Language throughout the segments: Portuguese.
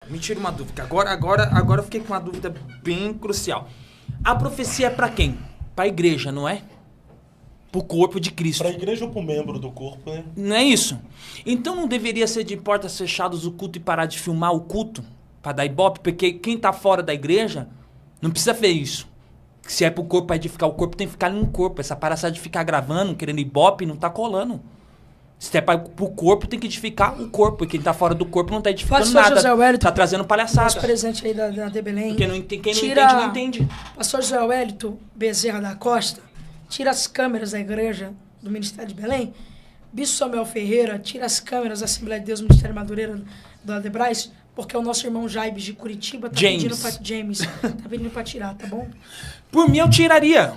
Me tira uma dúvida. Agora eu fiquei com uma dúvida bem crucial. A profecia é pra quem? Pra igreja, não é? Pro corpo de Cristo. Pra igreja ou pro membro do corpo, né? Não é isso? Então não deveria ser de portas fechadas o culto e parar de filmar o culto? Pra dar ibope? Porque quem tá fora da igreja não precisa ver isso. Se é pro corpo pra edificar o corpo, tem que ficar ali no corpo. Essa palhaçada de ficar gravando, querendo ibope, não tá colando. Se é pro corpo, tem que edificar o corpo. E quem tá fora do corpo não tá edificando nada. José Wellington, tá trazendo palhaçada. nosso presente aí da de Belém. Porque quem não entende, não entende. Pastor José Wellington Bezerra da Costa, tira as câmeras da igreja do Ministério de Belém. Bispo Samuel Ferreira, tira as câmeras da Assembleia de Deus do Ministério Madureira do Adebrais, porque o nosso irmão Jaibes de Curitiba tá pedindo pra tirar, tá bom? Por mim, eu tiraria.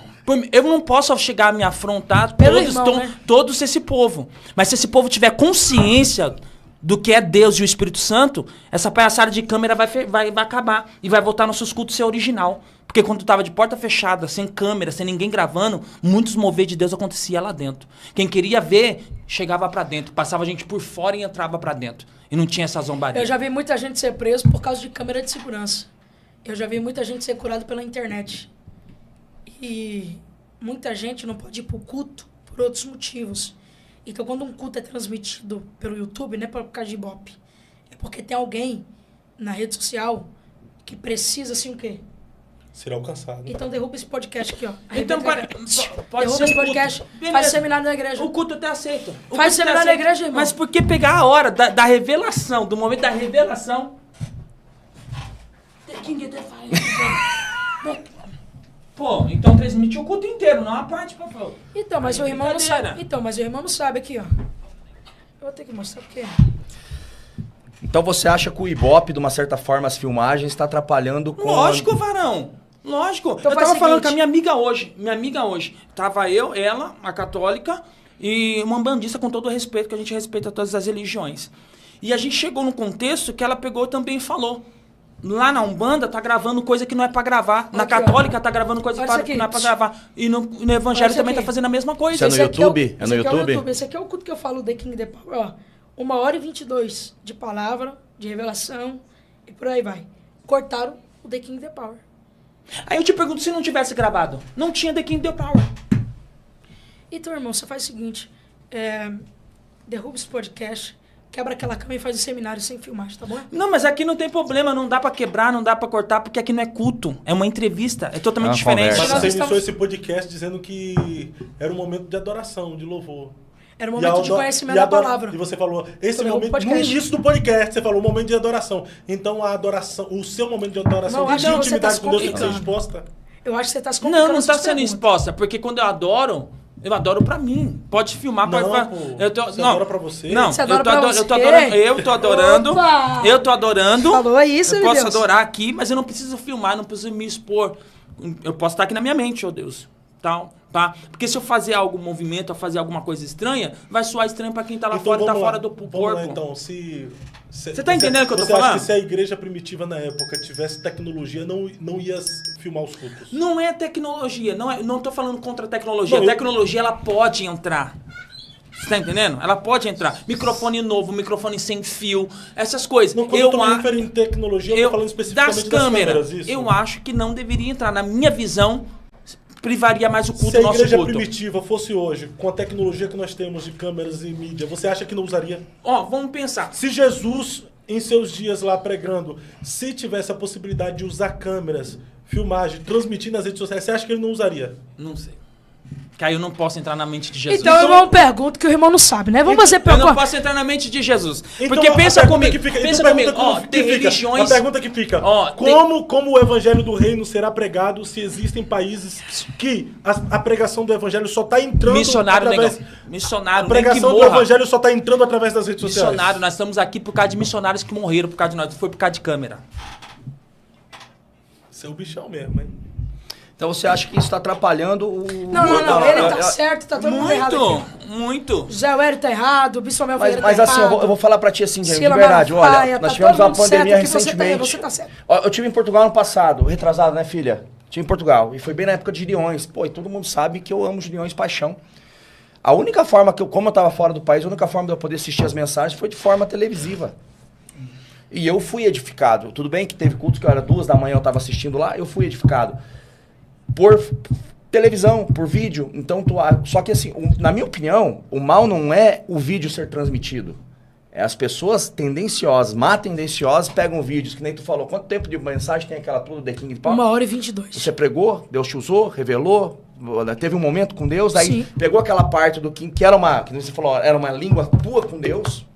Eu não posso chegar a me afrontar todos esse povo. Mas se esse povo tiver consciência do que é Deus e o Espírito Santo, essa palhaçada de câmera vai acabar. E vai voltar nossos cultos ser original. Porque quando tava de porta fechada, sem câmera, sem ninguém gravando, muitos mover de Deus acontecia lá dentro. Quem queria ver, chegava pra dentro. Passava a gente por fora e entrava pra dentro. E não tinha essa zombaria. Eu já vi muita gente ser preso por causa de câmera de segurança. Eu já vi muita gente ser curada pela internet. E muita gente não pode ir pro culto por outros motivos. Então, quando um culto é transmitido pelo YouTube, não é por causa de ibope. É porque tem alguém na rede social que precisa, assim, o quê? Ser alcançado. Então, derruba esse podcast aqui, ó. Então, pode derruba ser esse podcast, faz seminário na igreja. O culto até aceita. Faz seminário na igreja, irmão. Mas por que pegar a hora da revelação, do momento da revelação? Pô, então transmitir o culto inteiro, não a parte, por favor. Então, mas o irmão não sabe. Então, mas o irmão não sabe aqui, ó. Eu vou ter que mostrar porque... Então você acha que o Ibope, de uma certa forma, as filmagens, está atrapalhando com... Lógico, varão. Lógico. Então eu tava falando com a minha amiga hoje. Tava eu, ela, a católica, e uma umbandista, com todo o respeito, que a gente respeita todas as religiões. E a gente chegou num contexto que ela pegou também e falou. Lá na Umbanda tá gravando coisa que não é pra gravar. Na Católica tá gravando coisa que não é pra gravar. E no Evangelho também tá fazendo a mesma coisa. Isso é no YouTube? É no YouTube? Esse aqui é o culto que eu falo, The King, The Power. Ó, 1h22 de palavra, de revelação, e por aí vai. Cortaram o The King, The Power. Aí eu te pergunto, se não tivesse gravado, não tinha The King, The Power. Então, irmão, você faz o seguinte. Derruba esse podcast, quebra aquela cama e faz um seminário sem filmagem, tá bom? Não, mas aqui não tem problema, não dá pra quebrar, não dá pra cortar, porque aqui não é culto, é uma entrevista, é totalmente diferente. Mas você iniciou esse podcast dizendo que era um momento de adoração, de louvor. Era um momento de conhecimento da palavra. E você falou, esse momento, no início do podcast, você falou o momento de adoração. Então a adoração, o seu momento de adoração, de intimidade com Deus tem que ser exposta. Eu acho que você tá se complicando. Não tá sendo exposta, porque quando eu adoro pra mim. Pode filmar, pode... Você adora pra você? Não, você adora pra você? Eu tô adorando. Opa! Eu tô adorando. Falou isso, eu meu posso Deus. adorar aqui, mas eu não preciso filmar, não preciso me expor. Eu posso estar aqui na minha mente, ó Deus. Tal, tá? Porque se eu fazer algum movimento, ou fazer alguma coisa estranha, vai soar estranho pra quem tá lá então, fora e tá fora do corpo. corpo. Lá, então, você tá entendendo o que eu tô falando? Você acha que se a igreja primitiva na época tivesse tecnologia, não ia filmar os cultos? Não é tecnologia, não tô falando contra a tecnologia. A tecnologia, ela pode entrar. Você tá entendendo? Ela pode entrar. Microfone novo, microfone sem fio, essas coisas. Não, quando eu tô me referindo em tecnologia, eu tô falando especificamente das câmeras. Isso. Eu acho que não deveria entrar. Na minha visão, privaria mais o culto, se a nosso culto. Se a igreja primitiva fosse hoje, com a tecnologia que nós temos de câmeras e mídia, você acha que não usaria? Vamos pensar. Se Jesus, em seus dias lá pregando, se tivesse a possibilidade de usar câmeras, filmagem, transmitir nas redes sociais, você acha que ele não usaria? Não sei. Que aí eu não posso entrar na mente de Jesus. Então eu não pergunto que o irmão não sabe, né? Vamos fazer pergunta. Eu não posso entrar na mente de Jesus. Então, porque pensa comigo. Pensa comigo. Tem religiões... A pergunta que fica. Como o evangelho do reino será pregado se existem países que a pregação do evangelho só está entrando através... Missionário, a pregação do evangelho só está entrando através das redes sociais. Missionário, nós estamos aqui por causa de missionários que morreram por causa de nós. Foi por causa de câmera. Você é o bichão mesmo, hein? Então você acha que isso está atrapalhando o... Não. Ele tá certo, tá todo mundo errado aqui. Muito. José Wélio tá errado, o Bispo Samuel Ferreira tá errado. Mas assim, eu vou falar pra ti assim, de verdade. Olha, nós tivemos uma pandemia recentemente. Você tá certo. Eu tive em Portugal ano passado, retrasado, né, filha? Tive em Portugal. E foi bem na época de Gideões. Pô, e todo mundo sabe que eu amo Gideões paixão. A única forma como eu tava fora do país, a única forma de eu poder assistir as mensagens foi de forma televisiva. E eu fui edificado. Tudo bem que teve culto que eu era 2 da manhã, eu tava assistindo lá, eu fui edificado. Por televisão, por vídeo. Então, só que assim, na minha opinião, o mal não é o vídeo ser transmitido. É as pessoas tendenciosas, tendenciosas, pegam vídeos, que nem tu falou. Quanto tempo de mensagem tem aquela tua do The King Power? 1h22. Você pregou, Deus te usou, revelou, teve um momento com Deus, aí Sim. pegou aquela parte do King, que era que você falou, era uma língua tua com Deus,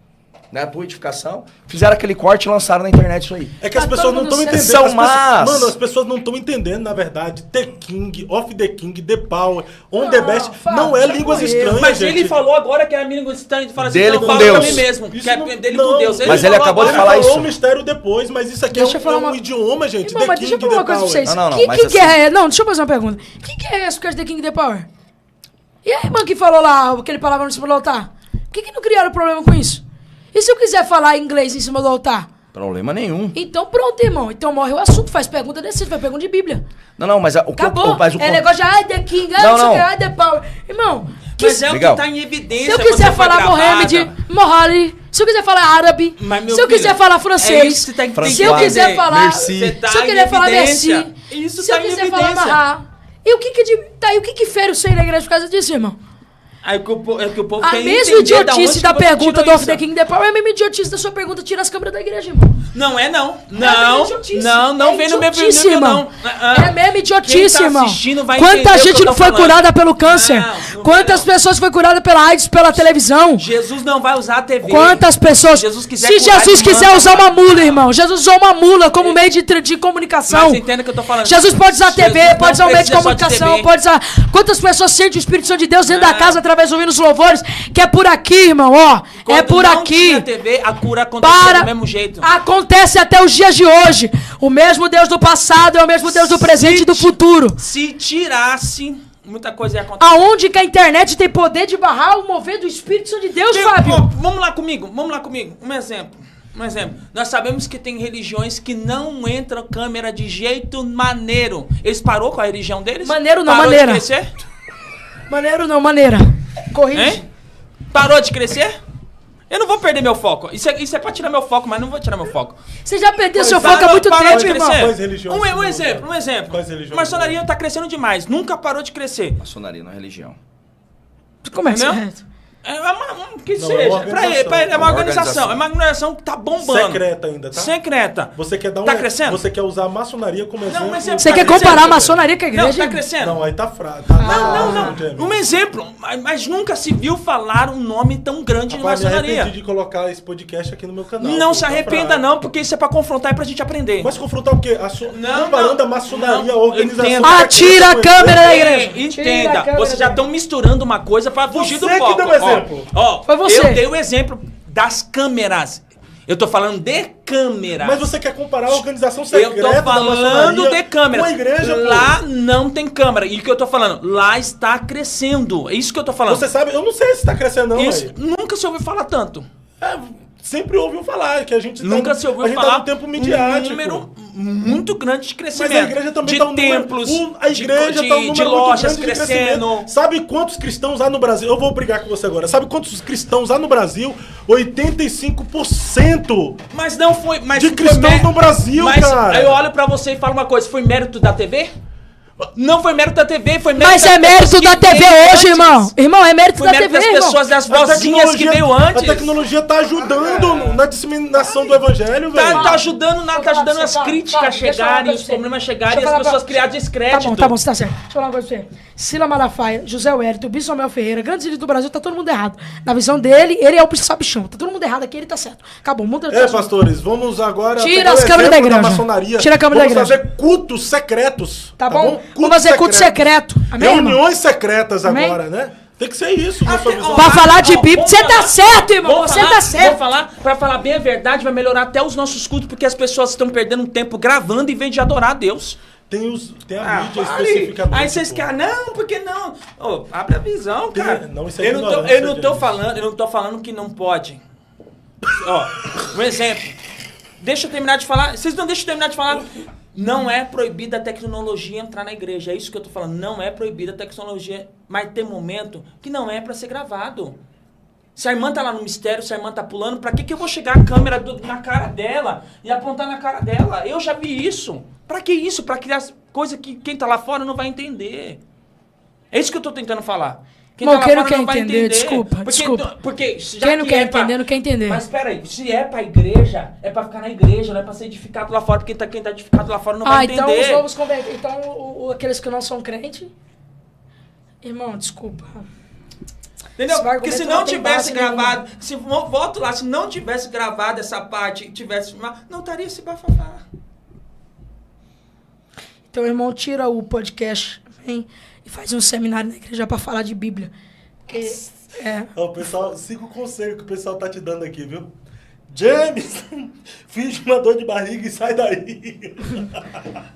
né, a tua edificação, fizeram aquele corte e lançaram na internet isso aí. É que as pessoas não estão entendendo. São más. Mano, as pessoas não estão entendendo, na verdade. The King, Off the King, The Power, On the Best, não é línguas estranhas, Mas gente. ele falou agora que era língua estranha, ele fala assim, Dele não, com fala Deus. pra mim mesmo, que é dele com Deus. Mas ele acabou de falar Ele falou isso. um mistério depois, mas isso aqui Deixa eu é falar um uma- idioma, gente. Irmão, The mas King, deixa eu falar uma The coisa pra Power. vocês. Não, Que mas que é? Não, deixa eu fazer uma pergunta. Que é esse The King The Power? E a irmã que falou lá, aquele palavra em cima do altar? Por que não criaram problema com isso? E se eu quiser falar inglês em cima do altar? Problema nenhum. Então pronto, irmão. Então morre o assunto, faz pergunta desse, faz pergunta de Bíblia. Não, mas o que Acabou. É negócio de The King, Não, não sei o não. que, The Power. Irmão, Mas é o Legal. que tá em evidência. se eu quando quiser você foi falar gravada. Mohamed, Mohali, se eu quiser falar árabe, Mas, meu se eu filho, quiser falar é francês, isso que tem que se eu entender. quiser falar, Merci. Você tá se eu em quiser falar evidência. merci, Isso se tá eu em quiser falar evidência. marrar, e o que que tá aí, o que que fere o ser na igreja por causa disso, irmão? Aí que o povo A quer mesma entender idiotice da onde que você pergunta do tirou Off the isso. King The Power é a mesma idiotice da sua pergunta, tira as câmeras da igreja, irmão. Não é não. É idiotice. Não vem no meu idiotice, nível, irmão. não. É mesmo idiotice, Quem tá irmão. assistindo vai entender Quanta o que gente eu não tô foi falando. curada pelo câncer? Não Quantas vai. pessoas foi curada pela AIDS pela televisão? Jesus não vai usar a TV. Quantas pessoas? Jesus quiser Se curar Jesus de quiser manta, usar uma mula, irmão. Jesus usou uma mula como meio de comunicação. Mas entenda o que eu tô falando. Jesus pode usar a TV, Jesus pode não usar o meio de precisa só comunicação, TV. pode usar. Quantas pessoas sentem o Espírito Santo de Deus dentro da Não. casa através do hino dos louvores? Que é por aqui, irmão, ó. Quando É por não aqui. tinha TV, a cura aconteceu Para. do mesmo jeito. Acontece até os dias de hoje. O mesmo Deus do passado é o mesmo Deus do presente e do futuro. Se tirasse, muita coisa ia acontecer. Aonde que a internet tem poder de barrar o mover do Espírito Santo de Deus, Ó, Fábio? vamos lá comigo. Um exemplo. Nós sabemos que tem religiões que não entram câmera de jeito maneiro. Eles parou com a religião deles? Maneiro não, Parou maneira. de crescer? Maneiro não, maneira. Corrige. Hein? Parou de crescer? Eu não vou perder meu foco. Isso é pra tirar meu foco, mas não vou tirar meu foco. Você já perdeu seu Parou- foco há muito parou tempo, de irmão. crescer. Quais religiões Um não, exemplo. Quais religiões Maçonaria não? tá crescendo demais. Nunca parou de crescer. Maçonaria não é religião. Começa. Entendeu? Que Não, seja. é uma Pra ele, é uma organização. É uma organização que tá bombando. Secreta ainda, tá? Secreta. Você quer dar Tá crescendo? Você quer usar a maçonaria como exemplo? um exemplo. Você Tá quer crescendo, comparar a velho? maçonaria com a Não, igreja? tá crescendo. Não, aí tá fraco. Não. Um exemplo. Mas nunca se viu falar um nome tão grande de Rapaz, me maçonaria. arrependi de colocar esse podcast aqui no meu canal. Não pô, se tá arrependa fraco. não, porque isso é pra confrontar e pra gente aprender. Mas confrontar o quê? Não, Comparando não. a maçonaria, a Não, organização... entenda. Ah, tira a câmera da igreja. Entenda, Tira a câmera vocês já da estão misturando uma coisa pra fugir do Você que foco. deu o exemplo. Ó, Foi você. eu dei o exemplo das câmeras. Eu tô falando de câmeras. Mas você quer comparar a organização Eu secreta tô da falando maçonaria de câmeras. com a igreja, pô. Lá não tem câmera. E o que eu tô falando? Lá está crescendo. É isso que eu tô falando. Você sabe, eu não sei se tá crescendo não, Isso velho. nunca se ouviu falar tanto. Sempre ouviu falar que a gente Nunca tá, se ouviu a gente falar tá no tempo midiático. um número muito grande de crescimento. Mas a igreja também de tá um número, templos, a igreja de, tá um número de muito lojas grande de crescendo. crescimento. Sabe quantos cristãos há no Brasil? Eu vou brigar com você agora. Sabe quantos cristãos há no Brasil? 85% Mas não foi... Mas de foi cristãos no Brasil, mas cara. aí eu olho pra você e falo uma coisa. Foi mérito da TV? Não foi mérito da TV, foi mérito Mas das é mérito pessoas da que TV veio hoje, antes. irmão. Irmão, é mérito Foi da mérito TV, das irmão. pessoas, das A vozinhas que veio antes. A tecnologia tá ajudando na disseminação do evangelho, velho. Tá ajudando, tá ajudando as Fala, críticas deixa eu falar uma chegarem, coisa os pra você. problemas Deixa chegarem eu e as falar pessoas pra- criarem descrédito. Tá bom, você tá certo. Deixa eu falar uma coisa pra você. Sila Malafaia, José Wellington, Bispo Samuel Ferreira, grandes líderes do Brasil, tá todo mundo errado. Na visão dele, ele é o sabichão. Tá todo mundo errado aqui, ele tá certo. Acabou, muda Pastores, vamos agora... Tira pegar as o câmeras da exemplo igreja. maçonaria. Tira a câmera da Vamos igreja. fazer cultos secretos. Tá bom? Cultos Vamos fazer culto secretos. secreto. Amém, irmão? Reuniões secretas Amém? agora, né? Tem que ser isso, na sua visão. Pra falar de Bíblia, vamos você tá falar- certo, irmão. vamos Você falar- tá certo. Vamos falar, pra falar bem a verdade, vai melhorar até os nossos cultos, porque as pessoas estão perdendo um tempo gravando em vez de adorar a Deus. Tem a mídia pare. especificamente. Aí vocês pô. querem, não, porque não? Ô, abre a visão, Tem- cara. não, isso é eu não tô ignorância, falando, eu não tô falando que não pode. Ó, um exemplo. Deixa eu terminar de falar. Vocês não deixam eu terminar de falar. Não é proibida a tecnologia entrar na igreja. É isso que eu tô falando. Não é proibida a tecnologia, mas tem momento que não é pra ser gravado. Se a irmã tá lá no mistério, se a irmã tá pulando, pra que eu vou chegar a câmera na cara dela e apontar na cara dela? Eu já vi isso. Pra que isso? Pra criar coisa que quem tá lá fora não vai entender. É isso que eu tô tentando falar. Quem tá não quer entender, desculpa. Porque já quem não quer entender, não quer entender. Mas peraí, se é pra igreja, é pra ficar na igreja, não é pra ser edificado lá fora, porque quem tá edificado lá fora não vai entender. Então os novos convertidos, então aqueles que não são crentes, irmão, desculpa. Entendeu? Porque se não tivesse gravado, volto lá, se não tivesse gravado essa parte, tivesse filmado, não estaria esse bafafá. Então, irmão, tira o podcast, vem e faz um seminário na igreja pra falar de Bíblia. Porque, o pessoal, siga o conselho que o pessoal tá te dando aqui, viu? James, finge uma dor de barriga e sai daí.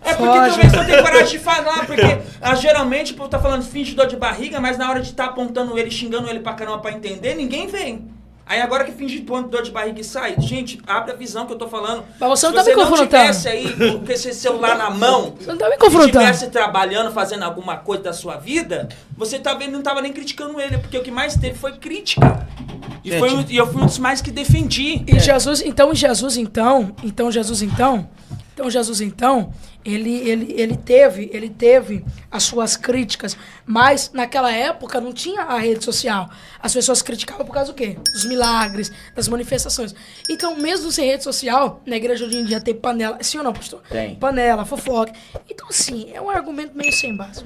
É porque talvez não tenha coragem de falar, porque geralmente o povo tá falando finge dor de barriga, mas na hora de estar apontando ele, xingando ele pra caramba pra entender, ninguém vem. Aí agora que finge dor de barriga e sai, gente, abre a visão que eu tô falando. Mas você não tá me confrontando. Se você não tivesse aí com esse celular na mão, você não tá me confrontando. Se estivesse trabalhando, fazendo alguma coisa da sua vida, você talvez não tava nem criticando ele, porque o que mais teve foi crítica. E eu fui um dos mais que defendi. E Jesus, ele teve as suas críticas, mas naquela época não tinha a rede social. As pessoas criticavam por causa do quê? Dos milagres, das manifestações. Então, mesmo sem rede social, na igreja hoje em dia tem panela. Sim ou não, pastor? Tem. Panela, fofoca. Então, assim, é um argumento meio sem base.